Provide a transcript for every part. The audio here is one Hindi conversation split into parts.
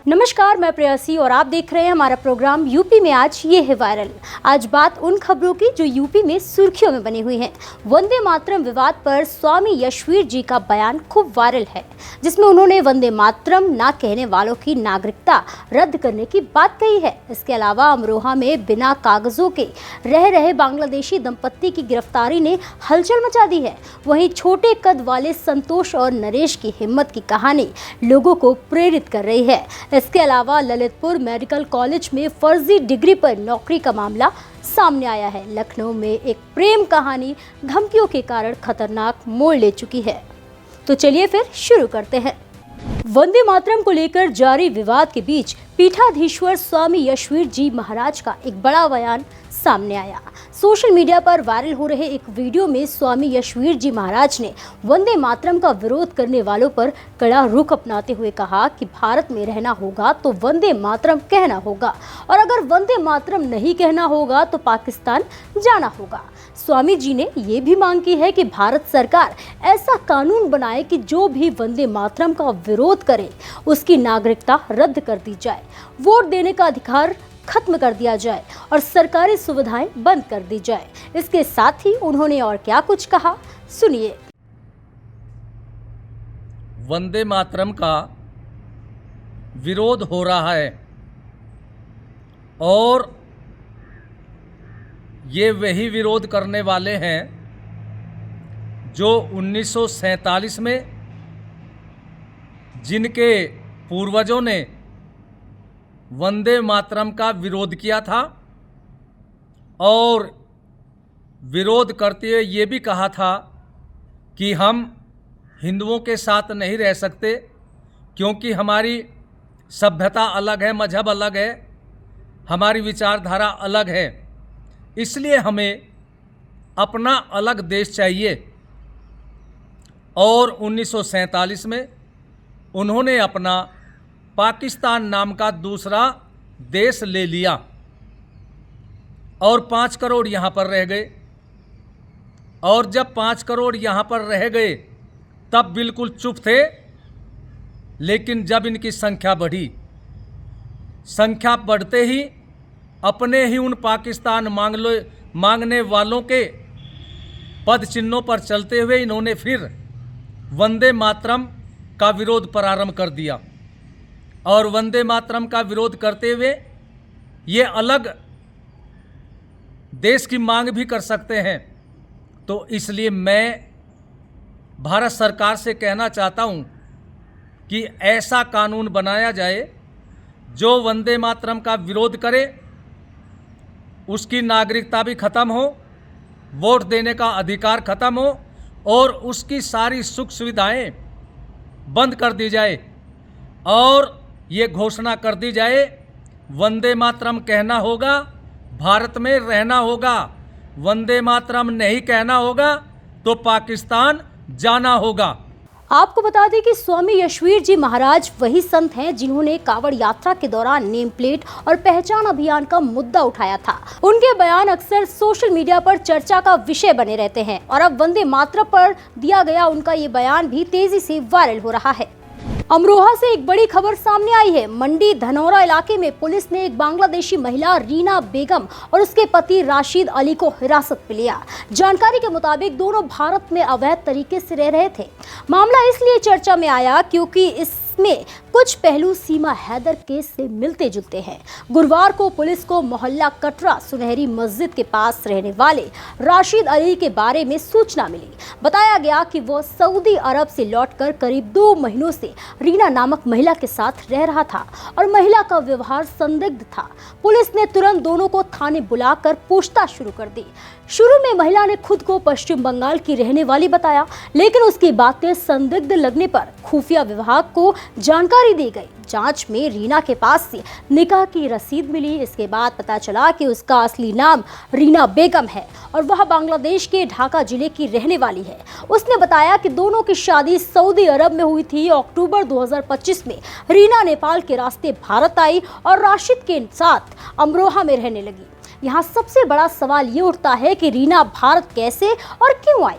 नमस्कार, मैं प्रेयसी और आप देख रहे हैं हमारा प्रोग्राम यूपी में आज ये है वायरल। आज बात उन खबरों की जो यूपी में सुर्खियों में बनी हुई हैं। वंदे मातरम विवाद पर स्वामी यशवीर जी का बयान खूब वायरल है, जिसमें उन्होंने वंदे मातरम ना कहने वालों की नागरिकता रद्द करने की बात कही है। इसके अलावा अमरोहा में बिना कागजों के रह रहे बांग्लादेशी दंपत्ति की गिरफ्तारी ने हलचल मचा दी है। वहीं छोटे कद वाले संतोष और नरेश की हिम्मत की कहानी लोगों को प्रेरित कर रही है। इसके अलावा ललितपुर मेडिकल कॉलेज में फर्जी डिग्री पर नौकरी का मामला सामने आया है। लखनऊ में एक प्रेम कहानी धमकियों के कारण खतरनाक मोड़ ले चुकी है। तो चलिए फिर शुरू करते हैं। वंदे मातरम को लेकर जारी विवाद के बीच पीठाधीश्वर स्वामी यशवीर जी महाराज का एक बड़ा बयान सामने आया। सोशल मीडिया पर वायरल हो रहे एक वीडियो में स्वामी यशवीर जी महाराज ने वंदे मातरम का विरोध करने वालों पर कड़ा रुख अपनाते हुए कहा कि भारत में रहना होगा तो वंदे मातरम कहना होगा, और अगर वंदे मातरम नहीं कहना होगा तो पाकिस्तान जाना होगा। स्वामी जी ने ये भी मांग की है कि भारत सरकार ऐसा कानून बनाए कि जो भी वंदे मातरम का विरोध करे उसकी नागरिकता रद्द कर दी जाए, वोट देने का अधिकार खत्म कर दिया जाए और सरकारी सुविधाएं बंद कर दी जाए। इसके साथ ही उन्होंने और क्या कुछ कहा, सुनिए। वंदे मातरम का विरोध हो रहा है और ये वही विरोध करने वाले हैं जो 1947 में जिनके पूर्वजों ने वंदे मातरम का विरोध किया था और विरोध करते हुए ये भी कहा था कि हम हिंदुओं के साथ नहीं रह सकते क्योंकि हमारी सभ्यता अलग है, मजहब अलग है, हमारी विचारधारा अलग है, इसलिए हमें अपना अलग देश चाहिए। और 1947 में उन्होंने अपना पाकिस्तान नाम का दूसरा देश ले लिया और 5 करोड़ यहाँ पर रह गए। और जब 5 करोड़ यहाँ पर रह गए तब बिल्कुल चुप थे, लेकिन जब इनकी संख्या बढ़ी, संख्या बढ़ते ही अपने ही उन पाकिस्तान मांगने वालों के पद चिन्हों पर चलते हुए इन्होंने फिर वंदे मातरम का विरोध प्रारंभ कर दिया। और वंदे मातरम का विरोध करते हुए ये अलग देश की मांग भी कर सकते हैं। तो इसलिए मैं भारत सरकार से कहना चाहता हूं कि ऐसा कानून बनाया जाए जो वंदे मातरम का विरोध करे, उसकी नागरिकता भी खत्म हो, वोट देने का अधिकार खत्म हो और उसकी सारी सुख सुविधाएं बंद कर दी जाए और ये घोषणा कर दी जाए वंदे मातरम कहना होगा, भारत में रहना होगा, वंदे मातरम नहीं कहना होगा तो पाकिस्तान जाना होगा। आपको बता दें कि स्वामी यशवीर जी महाराज वही संत हैं जिन्होंने कावड़ यात्रा के दौरान नेम प्लेट और पहचान अभियान का मुद्दा उठाया था। उनके बयान अक्सर सोशल मीडिया पर चर्चा का विषय बने रहते हैं और अब वंदे मातरम पर दिया गया उनका ये बयान भी तेजी से वायरल हो रहा है। अमरोहा से एक बड़ी खबर सामने आई है। मंडी धनौरा इलाके में पुलिस ने एक बांग्लादेशी महिला रीना बेगम और उसके पति राशिद अली को हिरासत में लिया। जानकारी के मुताबिक दोनों भारत में अवैध तरीके से रह रहे थे। मामला इसलिए चर्चा में आया क्योंकि इसमें कुछ पहलू सीमा हैदर केस से मिलते जुलते हैं। गुरुवार को पुलिस को मोहल्ला कटरा सुनहरी मस्जिद के पास रहने वाले राशिद अली के बारे में सूचना मिली। बताया गया कि वो सऊदी अरब से लौटकर करीब 2 महीनों से रीना नामक महिला के साथ रह रहा था और महिला का व्यवहार संदिग्ध था। पुलिस ने तुरंत दोनों को थाने बुलाकर पूछताछ शुरू कर दी। शुरू में महिला ने खुद को पश्चिम बंगाल की रहने वाली बताया, लेकिन उसकी बातें संदिग्ध लगने पर खुफिया विभाग को जानकारी दी गई। जांच में रीना के पास से निकाह की रसीद मिली। इसके बाद पता चला कि उसका असली नाम रीना बेगम है और वह बांग्लादेश के ढाका जिले की रहने वाली है। उसने बताया कि दोनों की शादी सऊदी अरब में हुई थी। अक्टूबर 2025 में रीना नेपाल के रास्ते भारत आई और राशिद के साथ अमरोहा में रहने लगी। यहाँ सबसे बड़ा सवाल ये उठता है कि रीना भारत कैसे और क्यों आई।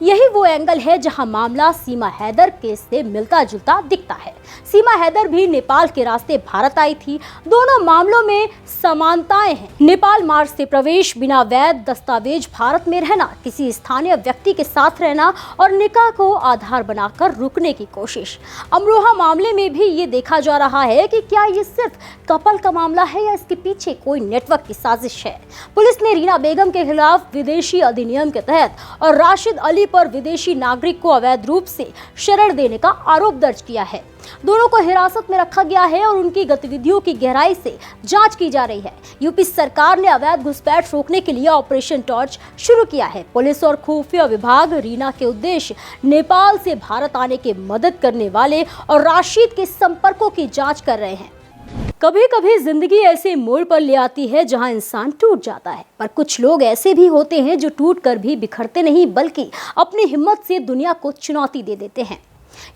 यही वो एंगल है जहां मामला सीमा हैदर केस से मिलता जुलता दिखता है। सीमा हैदर भी नेपाल के रास्ते भारत आई थी। दोनों मामलों में समानताएं हैं। नेपाल मार्ग से प्रवेश, बिना वैध दस्तावेज भारत में रहना, किसी स्थानीय व्यक्ति के साथ रहना और निकाह को आधार बनाकर रुकने की कोशिश। अमरोहा मामले में भी ये देखा जा रहा है कि क्या ये सिर्फ कपल का मामला है या इसके पीछे कोई नेटवर्क की साजिश है। पुलिस ने रीना बेगम के खिलाफ विदेशी अधिनियम के तहत और राशिद अली पर विदेशी नागरिक को अवैध रूप से शरण देने का आरोप दर्ज किया है। दोनों को हिरासत में रखा गया है और उनकी गतिविधियों की गहराई से जांच की जा रही है। यूपी सरकार ने अवैध घुसपैठ रोकने के लिए ऑपरेशन टॉर्च शुरू किया है। पुलिस और खुफिया विभाग रीना के उद्देश्य नेपाल से भारत आने के मदद करने वाले और राशिद के संपर्कों की जांच कर रहे हैं। कभी कभी जिंदगी ऐसे मोड़ पर ले आती है जहां इंसान टूट जाता है, पर कुछ लोग ऐसे भी होते हैं जो टूट कर भी बिखरते नहीं बल्कि अपनी हिम्मत से दुनिया को चुनौती दे देते हैं।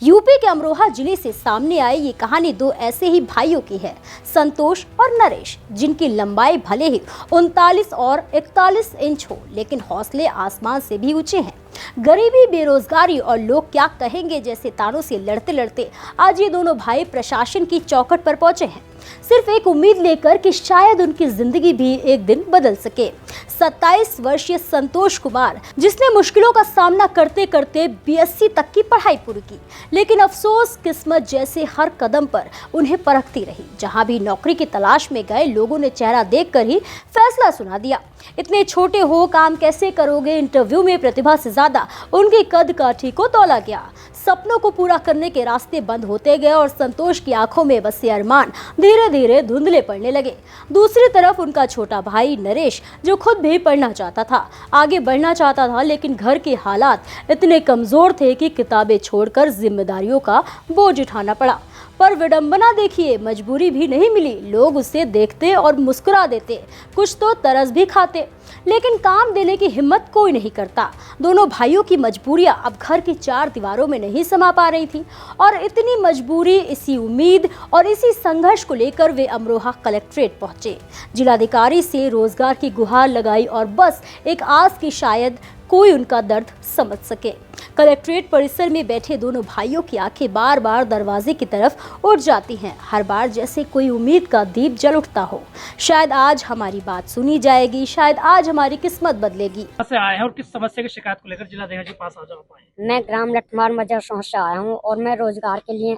यूपी के अमरोहा जिले से सामने आई ये कहानी दो ऐसे ही भाइयों की है, संतोष और नरेश, जिनकी लंबाई भले ही 39 और 41 इंच हो, लेकिन हौसले आसमान से भी ऊंचे हैं। गरीबी, बेरोजगारी और लोग क्या कहेंगे जैसे तानों से लड़ते लड़ते आज ये दोनों भाई प्रशासन की चौखट पर पहुंचे हैं, सिर्फ एक उम्मीद लेकर कि शायद उनकी जिंदगी भी एक दिन बदल सके। 27 वर्षीय संतोष कुमार, जिसने मुश्किलों का सामना करते करते बीएससी तक की पढ़ाई पूरी की, लेकिन अफसोस किस्मत जैसे हर कदम पर उन्हें परखती रही। जहां भी नौकरी की तलाश में गए, लोगों ने चेहरा देखकर ही फैसला सुना दिया। इतने छोटे हो, काम कैसे करोगे? इंटरव्यू में प्रतिभा से ज्यादा उनकी कद काठी को तौला गया। सपनों को पूरा करने के रास्ते बंद होते गए और संतोष की आंखों में बसे अरमान धीरे धीरे धुंधले पड़ने लगे। दूसरी तरफ उनका छोटा भाई नरेश, जो खुद भी पढ़ना चाहता था, आगे बढ़ना चाहता था, लेकिन घर के हालात इतने कमजोर थे कि किताबें छोड़कर जिम्मेदारियों का बोझ उठाना पड़ा। पर विडंबना देखिए, मजबूरी भी नहीं मिली। लोग उसे देखते और मुस्कुरा देते, कुछ तो तरस भी खाते, लेकिन काम देने की हिम्मत कोई नहीं करता। दोनों भाइयों की मजबूरियां अब घर की चार दीवारों में नहीं समा पा रही थी और इतनी मजबूरी, इसी उम्मीद और इसी संघर्ष को लेकर वे अमरोहा कलेक्ट्रेट पहुंचे। जिलाधिकारी से रोजगार की गुहार लगाई और बस एक आस की शायद कोई उनका दर्द समझ सके। कलेक्ट्रेट परिसर में बैठे दोनों भाइयों की आंखें बार बार दरवाजे की तरफ उठ जाती हैं, हर बार जैसे कोई उम्मीद का दीप जल उठता हो। शायद आज हमारी बात सुनी जाएगी, शायद आज हमारी किस्मत बदलेगी। कहाँ से आए हैं और किस समस्या की शिकायत को लेकर जिलाधिकारी के पास आ जा पाए? मैं ग्राम लठमार मजर से आया हूँ और मैं रोजगार के लिए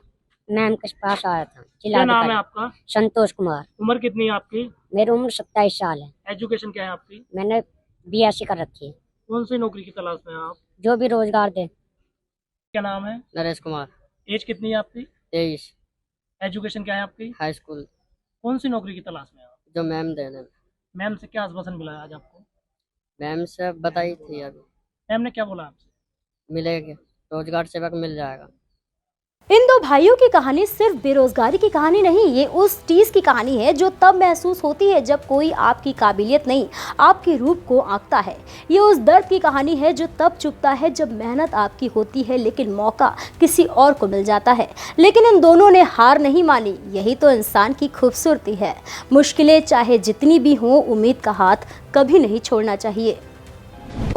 मैम के पास आया था। क्या नाम है आपका? संतोष कुमार। उम्र कितनी है आपकी? मेरी उम्र 27 साल है। एजुकेशन क्या है आपकी? मैंने बीएससी कर रखी है। कौन सी नौकरी की तलाश में हैं आप? जो भी रोजगार दे। क्या नाम है? नरेश कुमार। एज कितनी है आपकी? 23। एजुकेशन क्या है आपकी? High school. कौन सी नौकरी की तलाश में हैं आप? जो मैम देने। मैम से क्या आश्वासन मिला है आज आपको? मैम से बताई थी अभी। मैम ने क्या बोला आपसे? मिलेगा, रोजगार सेवक मिल जाएगा। इन दो भाइयों की कहानी सिर्फ बेरोजगारी की कहानी नहीं, ये उस चीज की कहानी है जो तब महसूस होती है जब कोई आपकी काबिलियत नहीं, आपके रूप को आंकता है। ये उस दर्द की कहानी है जो तब चुभता है जब मेहनत आपकी होती है लेकिन मौका किसी और को मिल जाता है। लेकिन इन दोनों ने हार नहीं मानी। यही तो इंसान की खूबसूरती है। मुश्किलें चाहे जितनी भी हों, उम्मीद का हाथ कभी नहीं छोड़ना चाहिए।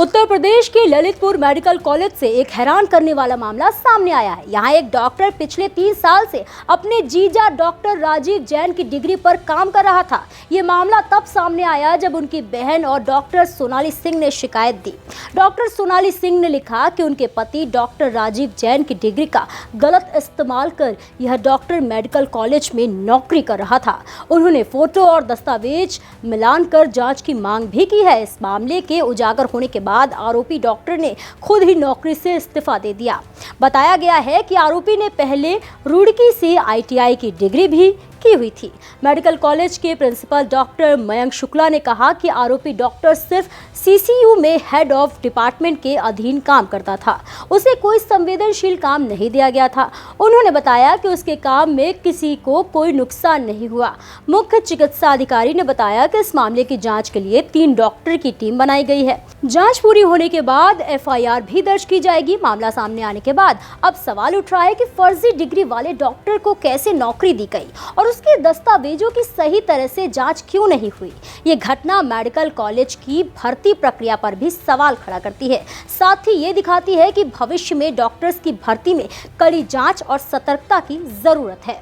उत्तर प्रदेश के ललितपुर मेडिकल कॉलेज से एक हैरान करने वाला मामला सामने आया है। यहाँ एक डॉक्टर पिछले 3 साल से अपने जीजा डॉक्टर राजीव जैन की डिग्री पर काम कर रहा था। ये मामला तब सामने आया जब उनकी बहन और डॉक्टर सोनाली सिंह ने शिकायत दी। डॉक्टर सोनाली सिंह ने लिखा कि उनके पति डॉक्टर राजीव जैन की डिग्री का गलत इस्तेमाल कर यह डॉक्टर मेडिकल कॉलेज में नौकरी कर रहा था। उन्होंने फोटो और दस्तावेज मिलान कर जाँच की मांग भी की है। इस मामले के उजागर होने के बाद आरोपी डॉक्टर ने खुद ही नौकरी से इस्तीफा दे दिया। बताया गया है कि आरोपी ने पहले रुड़की से आईटीआई की डिग्री भी की हुई थी। मेडिकल कॉलेज के प्रिंसिपल डॉक्टर मयंक शुक्ला ने कहा कि आरोपी डॉक्टर सिर्फ सीसीयू में हेड ऑफ डिपार्टमेंट के अधीन काम करता था। उसे कोई संवेदनशील काम नहीं दिया गया था। उन्होंने बताया कि उसके काम में किसी को कोई नुकसान नहीं हुआ। मुख्य चिकित्सा अधिकारी ने बताया कि इस मामले की जांच के लिए 3 डॉक्टर की टीम बनाई गई है। जांच पूरी होने के बाद एफआईआर भी दर्ज की जाएगी। मामला सामने आने के बाद अब सवाल उठ रहा है कि फर्जी डिग्री वाले डॉक्टर को कैसे नौकरी दी गई और उसके दस्तावेजों की सही तरह से जांच क्यों नहीं हुई। ये घटना मेडिकल कॉलेज की भर्ती प्रक्रिया पर भी सवाल खड़ा करती है। साथ ही ये दिखाती है कि भविष्य में डॉक्टर्स की भर्ती में कड़ी जांच और सतर्कता की जरूरत है।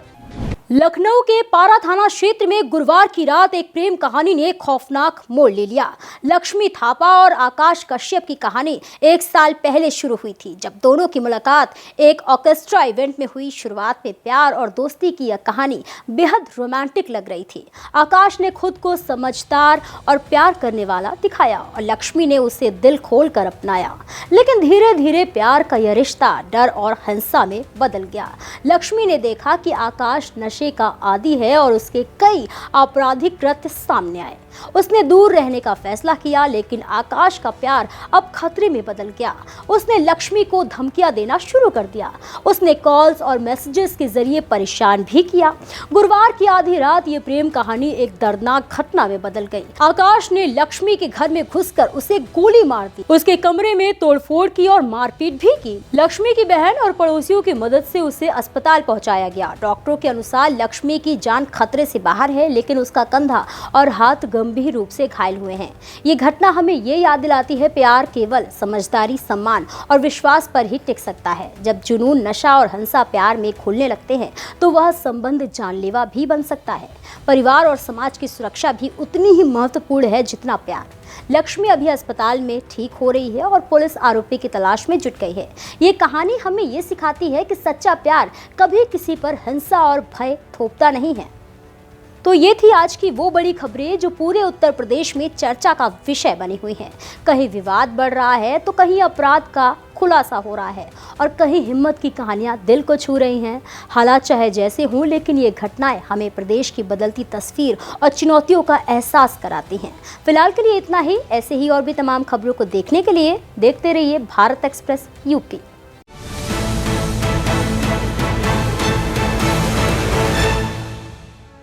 लखनऊ के पारा थाना क्षेत्र में गुरुवार की रात एक प्रेम कहानी ने खौफनाक मोड़ ले लिया। लक्ष्मी थापा और आकाश कश्यप की कहानी 1 साल पहले शुरू हुई थी, जब दोनों की मुलाकात एक ऑर्केस्ट्रा इवेंट में हुई। शुरुआत में प्यार और दोस्ती की यह कहानी बेहद रोमांटिक लग रही थी। आकाश ने खुद को समझदार और प्यार करने वाला दिखाया और लक्ष्मी ने उसे दिल खोल कर अपनाया। लेकिन धीरे धीरे प्यार का यह रिश्ता डर और हिंसा में बदल गया। लक्ष्मी ने देखा कि आकाश नशे का आदी है और उसके कई आपराधिक कृत्य सामने आए। उसने दूर रहने का फैसला किया, लेकिन आकाश का प्यार अब खतरे में बदल गया। उसने लक्ष्मी को धमकियां देना शुरू कर दिया। उसने कॉल्स और मैसेजेस के जरिए परेशान भी किया। गुरुवार की आधी रात ये प्रेम कहानी एक दर्दनाक घटना में बदल गई। आकाश ने लक्ष्मी के घर में घुसकर उसे गोली मार दी, उसके कमरे में तोड़फोड़ की और मारपीट भी की। लक्ष्मी की बहन और पड़ोसियों की मदद से उसे अस्पताल पहुंचाया गया। डॉक्टरों के अनुसार लक्ष्मी की जान खतरे से बाहर है, लेकिन उसका कंधा और हाथ गंभीर रूप से घायल हुए हैं। ये घटना हमें ये याद दिलाती है, प्यार केवल समझदारी, सम्मान और विश्वास पर ही टिक सकता है। जब जुनून, नशा और हिंसा प्यार में खुलने लगते हैं तो वह संबंध जानलेवा भी बन सकता है। परिवार और समाज की सुरक्षा भी उतनी ही महत्वपूर्ण है जितना प्यार। लक्ष्मी अभी अस्पताल में ठीक हो रही है और पुलिस आरोपी की तलाश में जुट गई है। ये कहानी हमें ये सिखाती है कि सच्चा प्यार कभी किसी पर हिंसा और भय थोपता नहीं है। तो ये थी आज की वो बड़ी खबरें जो पूरे उत्तर प्रदेश में चर्चा का विषय बनी हुई हैं। कहीं विवाद बढ़ रहा है तो कहीं अपराध का खुलासा हो रहा है और कहीं हिम्मत की कहानियां दिल को छू रही हैं। हालात चाहे जैसे हों, लेकिन ये घटनाएं हमें प्रदेश की बदलती तस्वीर और चुनौतियों का एहसास कराती हैं। फिलहाल के लिए इतना ही। ऐसे ही और भी तमाम खबरों को देखने के लिए देखते रहिए भारत एक्सप्रेस यूपी।